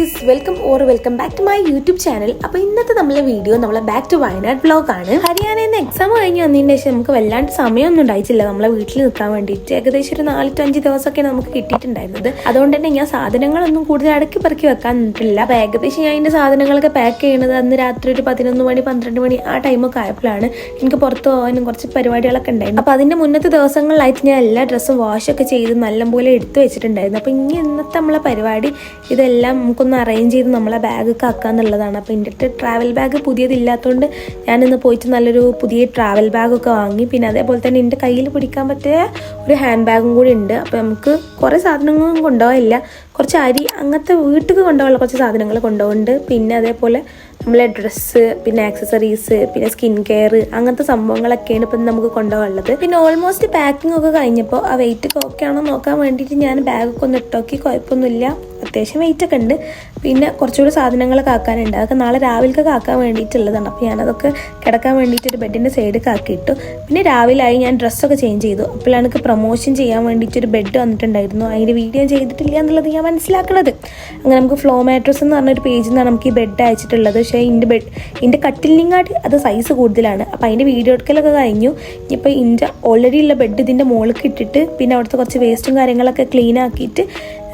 Guys, welcome back to my YouTube channel. അപ്പോൾ ഇന്നത്തെ നമ്മളെ വീഡിയോ നമ്മളെ ബാക്ക് ടു വയനാട് വ്ലോഗാണ്. ഹരിയാനയിൽ നിന്ന് എക്സാം കഴിഞ്ഞ് വന്നതിന് ശേഷം നമുക്ക് വല്ലാണ്ട് സമയമൊന്നും ഉണ്ടായിട്ടില്ല നമ്മളെ വീട്ടിൽ നിൽക്കാൻ വേണ്ടിയിട്ട്. ഏകദേശം ഒരു 4-5 ദിവസമൊക്കെയാണ് നമുക്ക് കിട്ടിയിട്ടുണ്ടായിരുന്നത്. അതുകൊണ്ട് തന്നെ ഞാൻ സാധനങ്ങളൊന്നും കൂടുതൽ അടക്കി പെറുക്കി വെക്കാൻ നിന്നിട്ടില്ല. അപ്പോൾ ഏകദേശം ഞാൻ എൻ്റെ സാധനങ്ങളൊക്കെ പാക്ക് ചെയ്യുന്നത് അന്ന് രാത്രി ഒരു 11 മണി 12 മണി ആ ടൈമൊക്കെ ആയപ്പോഴാണ്. എനിക്ക് പുറത്ത് പോകാനും കുറച്ച് പരിപാടികളൊക്കെ ഉണ്ടായിരുന്നു. അപ്പോൾ അതിൻ്റെ മുന്നത്തെ ദിവസങ്ങളിലായിട്ട് ഞാൻ എല്ലാ ഡ്രസ്സും വാഷൊക്കെ ചെയ്ത് നല്ലപോലെ എടുത്തു വെച്ചിട്ടുണ്ടായിരുന്നു. അപ്പോൾ ഇനി ഇന്നത്തെ നമ്മളെ പരിപാടി ഇതെല്ലാം നമുക്കൊന്ന് അറേഞ്ച് ചെയ്ത് നമ്മളെ ബാഗൊക്കെ ആക്കാന്നുള്ളതാണ്. അപ്പോൾ എൻ്റെ അടുത്ത് ട്രാവൽ ബാഗ് പുതിയതില്ലാത്തതുകൊണ്ട് ഞാനിന്ന് പോയിട്ട് നല്ലൊരു പുതിയ ട്രാവൽ ബാഗൊക്കെ വാങ്ങി. പിന്നെ അതേപോലെ തന്നെ എൻ്റെ കയ്യിൽ പിടിക്കാൻ പറ്റിയ ഒരു ഹാൻഡ് ബാഗും കൂടി ഉണ്ട്. അപ്പോൾ നമുക്ക് കുറേ സാധനങ്ങളൊന്നും കൊണ്ടുപോകില്ല, കുറച്ച് അരി അങ്ങനത്തെ വീട്ടിൽ കൊണ്ടുപോകാനുള്ള കുറച്ച് സാധനങ്ങൾ കൊണ്ടുപോകുന്നുണ്ട്. പിന്നെ അതേപോലെ നമ്മളെ ഡ്രസ്സ്, പിന്നെ ആക്സസറീസ്, പിന്നെ സ്കിൻ കെയർ അങ്ങനത്തെ സംഭവങ്ങളൊക്കെയാണ് ഇപ്പം നമുക്ക് കൊണ്ടുപോകാനുള്ളത്. പിന്നെ ഓൾമോസ്റ്റ് പാക്കിംഗ് ഒക്കെ കഴിഞ്ഞപ്പോൾ ആ വെയിറ്റ് ഓക്കെ ആണോ നോക്കാൻ വേണ്ടിയിട്ട് ഞാൻ ബാഗൊക്കെ ഒന്ന് ഇട്ടോക്കി. കുഴപ്പമൊന്നുമില്ല, അത്യാവശ്യം വെയിറ്റ് ഒക്കെ ഉണ്ട്. പിന്നെ കുറച്ചുകൂടി സാധനങ്ങളൊക്കെ ആക്കാനുണ്ട്. അതൊക്കെ നാളെ രാവിലേക്ക് ആക്കാൻ വേണ്ടിയിട്ടുള്ളതാണ്. അപ്പോൾ ഞാനതൊക്കെ കിടക്കാൻ വേണ്ടിയിട്ട് ഒരു ബെഡിൻ്റെ സൈഡൊക്കെ ആക്കിയിട്ടു. പിന്നെ രാവിലെയായി ഞാൻ ഡ്രസ്സൊക്കെ ചേഞ്ച് ചെയ്തു. അപ്പോഴാണ് എനിക്ക് പ്രൊമോഷൻ ചെയ്യാൻ വേണ്ടിയിട്ടൊരു ബെഡ് വന്നിട്ടുണ്ടായിരുന്നു. അതിൻ്റെ വീഡിയോ ചെയ്തിട്ടില്ല എന്നുള്ളത് ഞാൻ മനസ്സിലാക്കുന്നത്. അങ്ങനെ നമുക്ക് ഫ്ലോ മാട്രസ് എന്ന് പറഞ്ഞൊരു പേജിൽ നിന്നാണ് നമുക്ക് ഈ ബെഡ് അയച്ചിട്ടുള്ളത്. പക്ഷേ ഇതിൻ്റെ കട്ടിലിങ്ങാട്ട് അത് സൈസ് കൂടുതലാണ്. അപ്പോൾ അതിൻ്റെ വീഡിയോ എടുക്കലൊക്കെ കഴിഞ്ഞു. ഇനിയിപ്പോൾ ഇതിൻ്റെ ഓൾറെഡി ഉള്ള ബെഡ് ഇതിൻ്റെ മുകളിലേക്ക് ഇട്ടിട്ട് പിന്നെ അവിടുത്തെ കുറച്ച് വേസ്റ്റും കാര്യങ്ങളൊക്കെ ക്ലീൻ ആക്കിയിട്ട്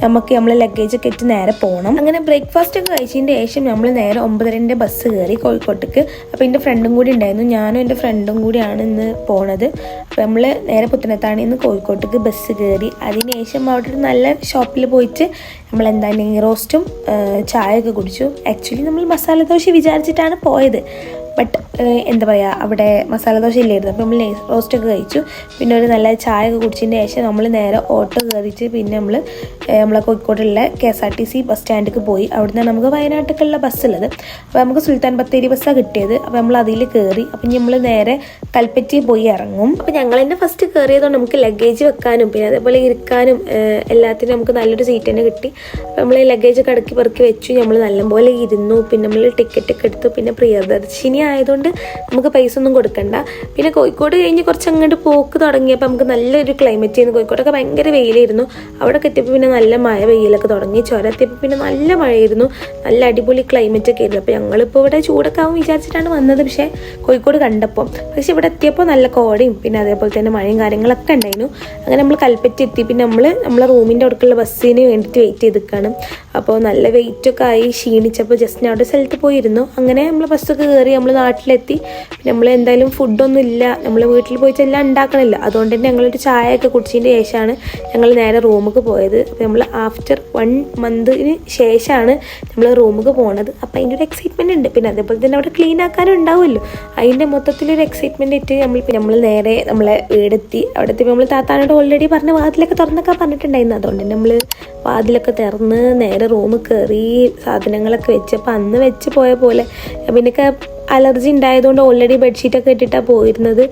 നമുക്ക് നമ്മളെ ലഗേജൊക്കെ ഇട്ട് നേരെ പോകണം. അങ്ങനെ ബ്രേക്ക്ഫാസ്റ്റ് ഒക്കെ കഴിച്ചതിൻ്റെ ശേഷം നമ്മൾ നേരെ 9:30 ബസ് കയറി കോഴിക്കോട്ടേക്ക്. അപ്പോൾ എൻ്റെ ഫ്രണ്ടും കൂടി ഉണ്ടായിരുന്നു. ഞാനും എൻ്റെ ഫ്രണ്ടും കൂടിയാണ് ഇന്ന് പോണത്. അപ്പോൾ നമ്മൾ നേരെ പുത്തനത്താണിയിൽ നിന്ന് കോഴിക്കോട്ടേക്ക് ബസ് കയറി. അതിനുശേഷം അവിടെ ഒരു നല്ല ഷോപ്പിൽ പോയിട്ട് നമ്മളെന്താ നെയ് റോസ്റ്റും ചായയൊക്കെ കുടിച്ചു. ആക്ച്വലി നമ്മൾ മസാല ദോശ വിചാരിച്ചിട്ടാണ് പോയത്. ബട്ട് എന്താ പറയുക, അവിടെ മസാല ദോശ ഇല്ലായിരുന്നു. അപ്പോൾ നമ്മൾ നെയ് റോസ്റ്റൊക്കെ കഴിച്ചു. പിന്നെ ഒരു നല്ല ചായ ഒക്കെ കുടിച്ചതിന് ശേഷം നമ്മൾ നേരെ ഓട്ടോ കയറിയിട്ട് പിന്നെ നമ്മളെ കോഴിക്കോടുള്ള KSRTC ബസ് സ്റ്റാൻഡിലേക്ക് പോയി. അവിടെ നിന്നാണ് നമുക്ക് വയനാട്ടിലേക്കുള്ള ബസ് ഉള്ളത്. അപ്പോൾ നമുക്ക് സുൽത്താൻ ബത്തേരി ബസ്സാണ് കിട്ടിയത്. അപ്പോൾ നമ്മൾ അതിൽ കയറി. അപ്പം നമ്മൾ നേരെ കൽപ്പറ്റയിൽ പോയി ഇറങ്ങും. അപ്പോൾ ഞങ്ങൾ തന്നെ ഫസ്റ്റ് കയറിയതുകൊണ്ട് നമുക്ക് ലഗേജ് വെക്കാനും പിന്നെ അതേപോലെ ഇരിക്കാനും എല്ലാത്തിനും നമുക്ക് നല്ലൊരു സീറ്റ് തന്നെ കിട്ടി. അപ്പോൾ നമ്മൾ ലഗേജൊക്കെ അടക്കി പെറുക്കി വെച്ചു. നമ്മൾ നല്ലപോലെ ഇരുന്നു. പിന്നെ നമ്മൾ ടിക്കറ്റൊക്കെ എടുത്തു. പിന്നെ പ്രിയദർശിനി ആയതുകൊണ്ട് നമുക്ക് പൈസ ഒന്നും കൊടുക്കണ്ട. പിന്നെ കോഴിക്കോട് കഴിഞ്ഞ് കുറച്ച് അങ്ങോട്ട് പോക്ക് തുടങ്ങിയപ്പോൾ നമുക്ക് നല്ലൊരു ക്ലൈമറ്റ് ചെയ്യുന്നു. കോഴിക്കോടൊക്കെ ഭയങ്കര വെയിലായിരുന്നു. അവിടെ എത്തിയപ്പോൾ പിന്നെ നല്ല മഴ വെയിലൊക്കെ തുടങ്ങി. ചുരത്തിയപ്പോൾ പിന്നെ നല്ല മഴയായിരുന്നു. നല്ല അടിപൊളി ക്ലൈമറ്റ് ഒക്കെ ആയിരുന്നു. അപ്പോൾ ഞങ്ങളിപ്പോൾ ഇവിടെ ചൂടൊക്കെ ആവും വിചാരിച്ചിട്ടാണ് വന്നത്. പക്ഷേ കോഴിക്കോട് കണ്ടപ്പോൾ പക്ഷേ ഇവിടെ എത്തിയപ്പോൾ നല്ല കോടയും പിന്നെ അതേപോലെ തന്നെ മഴയും കാര്യങ്ങളൊക്കെ ഉണ്ടായിരുന്നു. അങ്ങനെ നമ്മൾ കൽപ്പറ്റ എത്തി. പിന്നെ നമ്മളെ റൂമിൻ്റെ അടുക്കുള്ള ബസ്സിന് വേണ്ടിയിട്ട് വെയിറ്റ് ചെയ്തിരിക്കുകയാണ്. അപ്പോൾ നല്ല വെയിറ്റൊക്കെ ആയി ക്ഷീണിച്ചപ്പോൾ ജസ്റ്റ് അവിടെ സ്ഥലത്ത് പോയിരുന്നു. അങ്ങനെ നമ്മൾ ബസ്സൊക്കെ കയറി നമ്മൾ നാട്ടിലെത്തി. പിന്നെ നമ്മൾ എന്തായാലും ഫുഡൊന്നും ഇല്ല, നമ്മൾ വീട്ടിൽ പോയിട്ട് എല്ലാം ഉണ്ടാക്കണില്ല. അതുകൊണ്ട് തന്നെ ഞങ്ങളൊരു ചായയൊക്കെ കുടിച്ചതിൻ്റെ ശേഷമാണ് ഞങ്ങൾ നേരെ റൂമിലേക്ക് പോയത്. അപ്പോൾ നമ്മൾ ആഫ്റ്റർ 1 മന്തിന് ശേഷമാണ് നമ്മൾ റൂമിലേക്ക് പോണത്. അപ്പോൾ അതിൻ്റെ ഒരു എക്സൈറ്റ്മെൻറ്റ് ഉണ്ട്. പിന്നെ അതേപോലെ തന്നെ അവിടെ ക്ലീൻ ആക്കാനും ഉണ്ടാവുമല്ലോ, അതിൻ്റെ മൊത്തത്തിലൊരു എക്സൈറ്റ്മെൻറ്റ് ഇട്ട് നമ്മൾ നേരെ നമ്മളെ വീടെത്തി. അവിടെ എത്തിയപ്പോൾ നമ്മൾ താത്താനോട് ഓൾറെഡി പറഞ്ഞ വാതിലൊക്കെ തുറന്നൊക്കെ പറഞ്ഞിട്ടുണ്ടായിരുന്നു. അതുകൊണ്ട് തന്നെ നമ്മൾ വാതിലൊക്കെ തുറന്ന് നേരെ റൂമിൽ കയറി സാധനങ്ങളൊക്കെ വെച്ച്. അപ്പോൾ അന്ന് വെച്ച് പോയ പോലെ പിന്നൊക്കെ അലർജി ഉണ്ടായതുകൊണ്ട് ഓൾറെഡി ബെഡ്ഷീറ്റൊക്കെ ഇട്ടിട്ടാണ് പോയിരുന്നത്.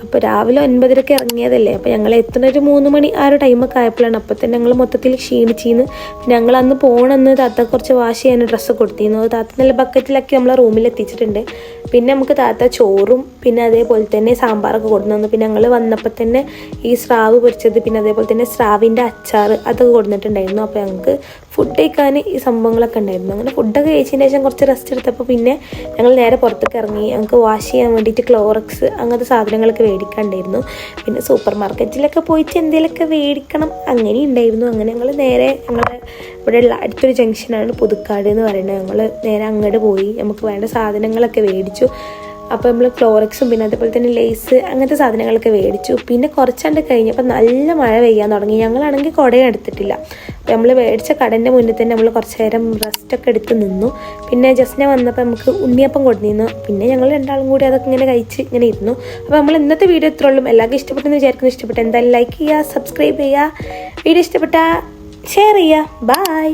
അപ്പോൾ രാവിലെ 9:30 ഇറങ്ങിയതല്ലേ. അപ്പോൾ ഞങ്ങൾ എത്തുന്ന ഒരു 3 മണി ആ ഒരു ടൈമൊക്കെ ആയപ്പോഴാണ്. അപ്പോൾ തന്നെ ഞങ്ങൾ മൊത്തത്തിൽ ക്ഷീണിച്ചിന്ന്. ഞങ്ങൾ അന്ന് പോകണമെന്ന് താത്ത കുറച്ച് വാഷ് ചെയ്യാൻ ഡ്രസ്സ് കൊടുത്തിരുന്നു. താത്ത നല്ല ബക്കറ്റിലാക്കി നമ്മളെ റൂമിൽ എത്തിച്ചിട്ടുണ്ട്. പിന്നെ നമുക്ക് താത്ത ചോറും പിന്നെ അതേപോലെ തന്നെ സാമ്പാറൊക്കെ കൊടുന്നു. പിന്നെ ഞങ്ങൾ വന്നപ്പോൾ തന്നെ ഈ സ്രാവ് പൊരിച്ചത് പിന്നെ അതേപോലെ തന്നെ സ്രാവിൻ്റെ അച്ചാർ അതൊക്കെ കൊടുത്തിട്ടുണ്ടായിരുന്നു. അപ്പോൾ ഞങ്ങൾക്ക് ഫുഡ് കഴിക്കാൻ ഈ സംഭവങ്ങളൊക്കെ ഉണ്ടായിരുന്നു. അങ്ങനെ ഫുഡൊക്കെ കഴിച്ചതിന് ശേഷം കുറച്ച് റെസ്റ്റ് എടുത്തപ്പോൾ പിന്നെ ഞങ്ങൾ നേരെ പുറത്തേക്ക് ഇറങ്ങി. ഞങ്ങൾക്ക് വാഷ് ചെയ്യാൻ വേണ്ടിയിട്ട് ക്ലോറക്സ് അങ്ങനത്തെ സാധനങ്ങളൊക്കെ മേടിക്കാണ്ടായിരുന്നു. പിന്നെ സൂപ്പർ മാർക്കറ്റിലൊക്കെ പോയിട്ട് എന്തെങ്കിലുമൊക്കെ മേടിക്കണം അങ്ങനെ ഉണ്ടായിരുന്നു. അങ്ങനെ ഞങ്ങൾ നേരെ ഇവിടെയുള്ള അടുത്തൊരു ജംഗ്ഷനാണ് പുതുക്കാട് എന്ന് പറയുന്നത്. ഞങ്ങൾ നേരെ അങ്ങോട്ട് പോയി നമുക്ക് വേണ്ട സാധനങ്ങളൊക്കെ മേടിച്ചു. അപ്പോൾ നമ്മൾ ക്ലോറക്സും പിന്നെ അതേപോലെ തന്നെ ലേസ് അങ്ങനത്തെ സാധനങ്ങളൊക്കെ മേടിച്ചു. പിന്നെ കുറച്ചാണ്ട് കഴിഞ്ഞപ്പോൾ നല്ല മഴ പെയ്യാൻ തുടങ്ങി. ഞങ്ങളാണെങ്കിൽ കുടയും എടുത്തിട്ടില്ല. അപ്പോൾ നമ്മൾ മേടിച്ച കടൻ്റെ മുന്നിൽ തന്നെ നമ്മൾ കുറച്ച് നേരം റെസ്റ്റൊക്കെ എടുത്ത് നിന്നു. പിന്നെ ജസ്റ്റിനെ വന്നപ്പോൾ നമുക്ക് ഉണ്ണിയപ്പം കൊടുത്തിരുന്നു. പിന്നെ ഞങ്ങൾ രണ്ടാളും കൂടി അതൊക്കെ ഇങ്ങനെ കഴിച്ച് ഇങ്ങനെ ഇരുന്നു. അപ്പോൾ നമ്മൾ ഇന്നത്തെ വീഡിയോ ഇത്രേ ഉള്ളൂ. എല്ലാവർക്കും ഇഷ്ടപ്പെട്ടെന്ന് വിചാരിക്കുന്നു. ഇഷ്ടപ്പെട്ട എന്തായാലും ലൈക്ക് ചെയ്യുക, സബ്സ്ക്രൈബ് ചെയ്യുക, വീഡിയോ ഇഷ്ടപ്പെട്ടാൽ ഷെയർ ചെയ്യുക. ബൈ.